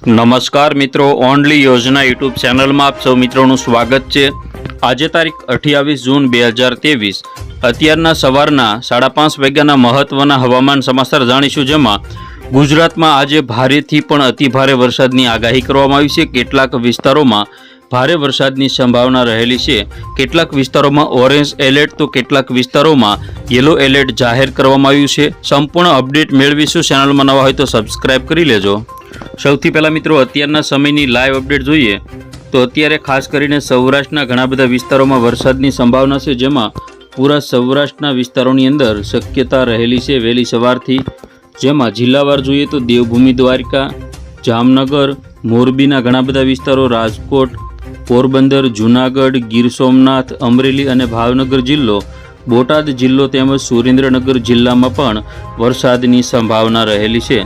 નમસ્કાર મિત્રો, ઓનલી યોજના યુટ્યુબ ચેનલમાં આપ સૌ મિત્રોનું સ્વાગત છે। આજે તારીખ 28 જૂન 2023 અત્યારના સવારના 5:30 વાગ્યાના મહત્વના હવામાન સમાચાર જાણીશું, જેમાં ગુજરાતમાં આજે ભારેથી પણ અતિભારે વરસાદની આગાહી કરવામાં આવી છે। કેટલાક વિસ્તારોમાં ભારે વરસાદની સંભાવના રહેલી છે। કેટલાક વિસ્તારોમાં ઓરેન્જ એલર્ટ તો કેટલાક વિસ્તારોમાં યલો એલર્ટ જાહેર કરવામાં આવ્યું છે। સંપૂર્ણ અપડેટ મેળવીશું। ચેનલમાં નવા હોય તો સબસ્ક્રાઇબ કરી લેજો। સૌથી પહેલાં મિત્રો, અત્યારના સમયની લાઈવ અપડેટ જોઈએ તો અત્યારે ખાસ કરીને સૌરાષ્ટ્રના ઘણા બધા વિસ્તારોમાં વરસાદની સંભાવના છે, જેમાં પૂરા સૌરાષ્ટ્રના વિસ્તારોની અંદર શક્યતા રહેલી છે વહેલી સવારથી। જેમાં જિલ્લાવાર જોઈએ તો દેવભૂમિ દ્વારકા, જામનગર, મોરબીના ઘણા બધા વિસ્તારો, રાજકોટ, પોરબંદર, જૂનાગઢ, ગીર સોમનાથ, અમરેલી અને ભાવનગર જિલ્લો, બોટાદ જિલ્લો તેમજ સુરેન્દ્રનગર જિલ્લામાં પણ વરસાદની સંભાવના રહેલી છે।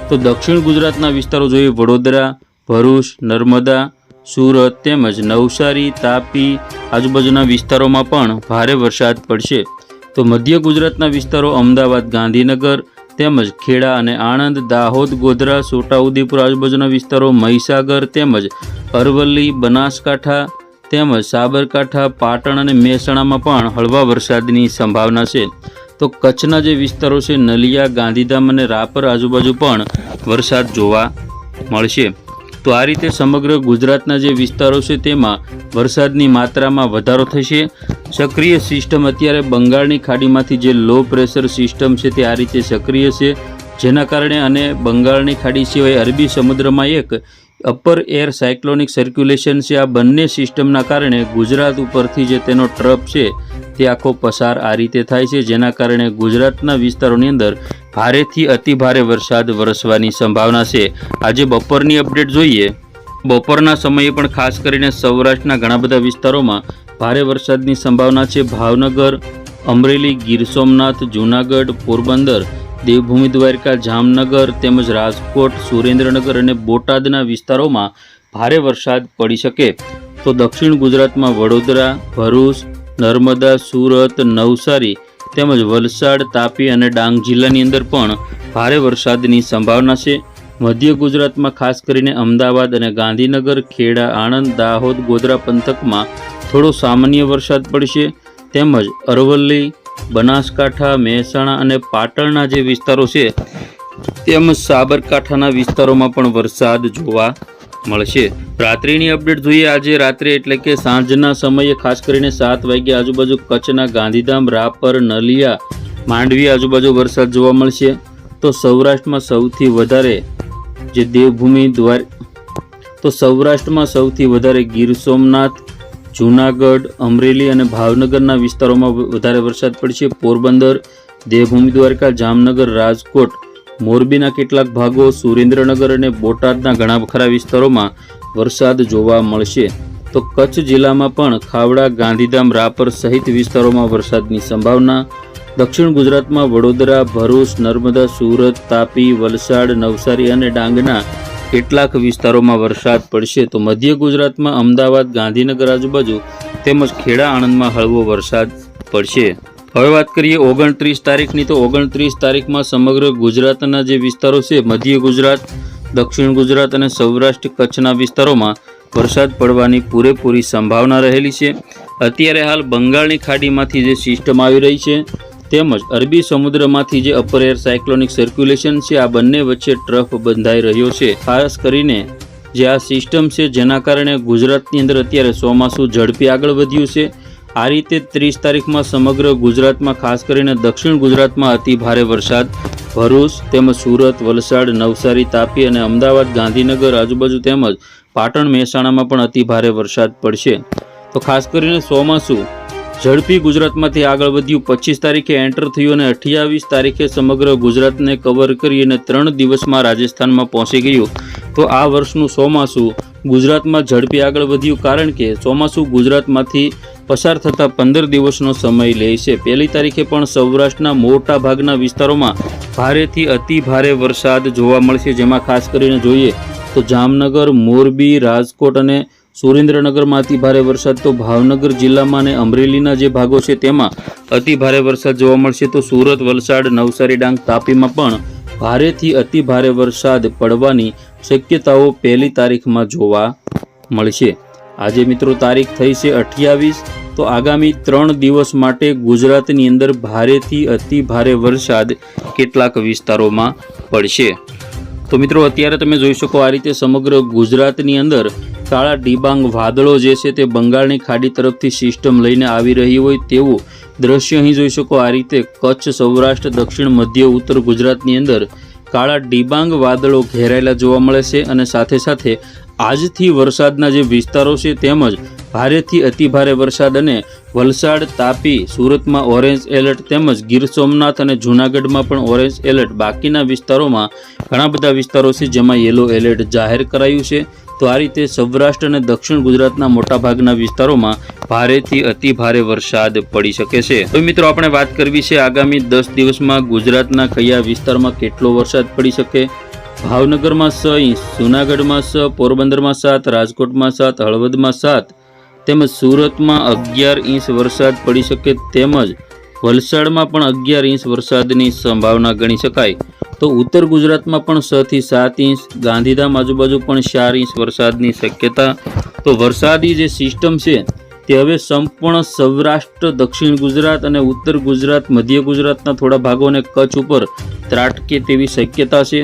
તો દક્ષિણ ગુજરાતના વિસ્તારો જોઈએ વડોદરા, ભરૂચ, નર્મદા, સુરત તેમજ નવસારી, તાપી આજુબાજુના વિસ્તારોમાં પણ ભારે વરસાદ પડશે। તો મધ્ય ગુજરાતના વિસ્તારો અમદાવાદ, ગાંધીનગર તેમજ ખેડા અને આણંદ, દાહોદ, ગોધરા, છોટાઉદેપુર આજુબાજુના વિસ્તારો, મહીસાગર તેમજ અરવલ્લી, બનાસકાંઠા તેમજ સાબરકાંઠા, પાટણ અને મહેસાણામાં પણ હળવા વરસાદની સંભાવના છે। તો કચ્છના જે વિસ્તારો છે નલિયા, ગાંધીધામ અને રાપર આજુબાજુ પણ વરસાદ જોવા મળશે। તો આ રીતે સમગ્ર ગુજરાતના જે વિસ્તારો છે તેમાં વરસાદની માત્રામાં વધારો થશે। સક્રિય સિસ્ટમ અત્યારે બંગાળની ખાડીમાંથી જે લો પ્રેશર સિસ્ટમ છે તે આ રીતે સક્રિય છે, જેના કારણે અને બંગાળની ખાડી સિવાય અરબી સમુદ્રમાં એક અપર એર સાયક્લોનિક સર્ક્યુલેશન છે। આ બંને સિસ્ટમના કારણે ગુજરાત ઉપરથી જે તેનો ટ્રફ છે તે આખો પસાર આ રીતે થાય છે, જેના કારણે ગુજરાતના વિસ્તારોની અંદર ભારેથી અતિભારે વરસાદ વરસવાની સંભાવના છે। આજે બપોરની અપડેટ જોઈએ, બપોરના સમયે પણ ખાસ કરીને સૌરાષ્ટ્રના ઘણા બધા વિસ્તારોમાં ભારે વરસાદની સંભાવના છે। ભાવનગર, અમરેલી, ગીર સોમનાથ, જૂનાગઢ, પોરબંદર, દેવભૂમિ દ્વારકા, જામનગર તેમજ રાજકોટ, સુરેન્દ્રનગર અને બોટાદના વિસ્તારોમાં ભારે વરસાદ પડી શકે। તો દક્ષિણ ગુજરાતમાં વડોદરા, ભરૂચ, નર્મદા, સુરત, નવસારી તેમજ વલસાડ, તાપી અને ડાંગ જિલ્લાની અંદર પણ ભારે વરસાદની સંભાવના છે। મધ્ય ગુજરાતમાં ખાસ કરીને અમદાવાદ અને ગાંધીનગર, ખેડા, આણંદ, દાહોદ, ગોધરા પંથકમાં થોડો સામાન્ય વરસાદ પડશે, તેમજ અરવલ્લી, બનાસકાંઠા, મહેસાણા અને પાટણના જે વિસ્તારો છે તેમજ સાબરકાંઠાના વિસ્તારોમાં પણ વરસાદ જોવા મળશે। રાત્રિની અપડેટ જોઈએ, આજે રાત્રે એટલે કે સાંજના સમયે ખાસ કરીને 7 વાગ્યા આજુબાજુ કચ્છના ગાંધીધામ, રાપર, નલિયા, માંડવી આજુબાજુ વરસાદ જોવા મળશે। તો સૌરાષ્ટ્રમાં સૌથી વધારે જે દેવભૂમિ સૌરાષ્ટ્રમાં સૌથી વધારે ગીર સોમનાથ, જૂનાગઢ, અમરેલી અને ભાવનગરના વિસ્તારોમાં વધારે વરસાદ પડશે। પોરબંદર, દેવભૂમિ દ્વારકા, જામનગર, રાજકોટ, મોરબીના કેટલાક ભાગો, સુરેન્દ્રનગર અને બોટાદના ઘણા ખરા વિસ્તારોમાં વરસાદ જોવા મળશે। તો કચ્છ જિલ્લામાં પણ ખાવડા, ગાંધીધામ, રાપર સહિત વિસ્તારોમાં વરસાદની સંભાવના। દક્ષિણ ગુજરાતમાં વડોદરા, ભરૂચ, નર્મદા, સુરત, તાપી, વલસાડ, નવસારી અને ડાંગના કેટલાક વિસ્તારોમાં વરસાદ પડશે। તો મધ્ય ગુજરાતમાં અમદાવાદ, ગાંધીનગર આજુબાજુ તેમજ ખેડા, આણંદમાં હળવો વરસાદ પડશે। હવે વાત કરીએ 29 તારીખની, તો 29 તારીખમાં સમગ્ર ગુજરાતના જે વિસ્તારો છે મધ્ય ગુજરાત, દક્ષિણ ગુજરાત અને સૌરાષ્ટ્ર કચ્છના વિસ્તારોમાં વરસાદ પડવાની પૂરેપૂરી સંભાવના રહેલી છે। અત્યારે હાલ બંગાળની ખાડીમાંથી જે સિસ્ટમ આવી રહી છે તેમજ અરબી સમુદ્રમાંથી જે અપર એર સાયક્લોનિક સર્ક્યુલેશન છે, આ બંને વચ્ચે ટ્રફ બંધાઈ રહ્યો છે। ખાસ કરીને જે આ સિસ્ટમ છે જેના કારણે ગુજરાતની અંદર અત્યારે ચોમાસું ઝડપી આગળ વધ્યું છે। આ રીતે 30 તારીખમાં સમગ્ર ગુજરાતમાં ખાસ કરીને દક્ષિણ ગુજરાતમાં અતિ ભારે વરસાદ ભરૂચ તેમજ સુરત, વલસાડ, નવસારી, તાપી અને અમદાવાદ, ગાંધીનગર આજુબાજુ તેમજ પાટણ, મહેસાણામાં પણ અતિ ભારે વરસાદ પડશે। તો ખાસ કરીને ચોમાસું ઝડપી ગુજરાતમાંથી આગળ વધ્યું, 25 તારીખે એન્ટર થયું અને 28 તારીખે સમગ્ર ગુજરાતને કવર કરી અને 3 દિવસમાં રાજસ્થાનમાં પહોંચી ગયું। તો આ વર્ષનું ચોમાસું ગુજરાતમાં ઝડપી આગળ વધ્યું, કારણ કે ચોમાસું ગુજરાતમાંથી પસાર થતાં 15 દિવસનો સમય લે છે। 1 તારીખે પણ સૌરાષ્ટ્રના મોટા ભાગના વિસ્તારોમાં ભારેથી અતિ ભારે વરસાદ જોવા મળશે, જેમાં ખાસ કરીને જોઈએ તો જામનગર, મોરબી, રાજકોટ અને સુરેન્દ્રનગરમાં અતિ ભારે વરસાદ, તો ભાવનગર જિલ્લામાં અને અમરેલીના જે ભાગો છે તેમાં અતિ ભારે વરસાદ જોવા મળશે। તો સુરત, વલસાડ, નવસારી, ડાંગ, તાપીમાં પણ ભારેથી અતિ ભારે વરસાદ પડવાની શક્યતાઓ 1લી તારીખમાં જોવા મળશે। આજે મિત્રો તારીખ થઈ છે 28, તો આગામી 3 દિવસ માટે ગુજરાતની અંદર ભારેથી અતિ ભારે વરસાદ કેટલાક વિસ્તારોમાં પડશે। તો મિત્રો અત્યારે તમે જોઈ શકો આ રીતે સમગ્ર ગુજરાતની અંદર કાળા ડિબાંગ વાદળો જે છે તે બંગાળની ખાડી તરફથી સિસ્ટમ લઈને આવી રહી હોય તેવું દ્રશ્ય અહીં જોઈ શકો। આ રીતે કચ્છ, સૌરાષ્ટ્ર, દક્ષિણ મધ્ય ઉત્તર ગુજરાતની અંદર કાળા ડિબાંગ વાદળો ઘેરાયેલા જોવા મળે છે અને સાથે સાથે આજથી વરસાદના જે વિસ્તારો છે તેમજ ભારેથી અતિભારે વરસાદ અને વલસાડ, તાપી, સુરતમાં ઓરેન્જ એલર્ટ તેમજ ગીર સોમનાથ અને જૂનાગઢમાં પણ ઓરેન્જ એલર્ટ, બાકીના વિસ્તારોમાં ઘણા બધા વિસ્તારો છે જેમાં યલો એલર્ટ જાહેર કરાયું છે। તો આ રીતે સૌરાષ્ટ્ર અને દક્ષિણ ગુજરાતના મોટાભાગના વિસ્તારોમાં ભારેથી અતિ ભારે વરસાદ પડી શકે છે। તો મિત્રો આપણે વાત કરવી છે આગામી 10 દિવસમાં ગુજરાતના કયા વિસ્તારમાં કેટલો વરસાદ પડી શકે। ભાવનગરમાં 6 ઇંચ, જૂનાગઢમાં 6, પોરબંદરમાં 7, રાજકોટમાં 7, હળવદમાં 7 તેમજ સુરતમાં 11 ઇંચ વરસાદ પડી શકે તેમજ વલસાડમાં પણ 11 ઇંચ વરસાદની સંભાવના ગણી શકાય। તો ઉત્તર ગુજરાતમાં પણ 6 થી 7 ઇંચ, ગાંધીધામ આજુબાજુ પણ 4 ઇંચ વરસાદની શક્યતા। તો વરસાદી જે સિસ્ટમ છે તે હવે સંપૂર્ણ સૌરાષ્ટ્ર, દક્ષિણ ગુજરાત અને ઉત્તર ગુજરાત, મધ્ય ગુજરાતના થોડા ભાગોને કચ્છ ઉપર ત્રાટકે તેવી શક્યતા છે।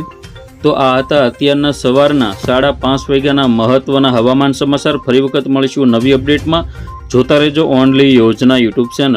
તો આ હતા અત્યારના સવારના 5:30 વાગ્યાના મહત્વના હવામાન સમાચાર। ફરી વખત મળીશું નવી અપડેટમાં। જોતા રહેજો ઓનલી યોજના યુટ્યુબ ચેનલ।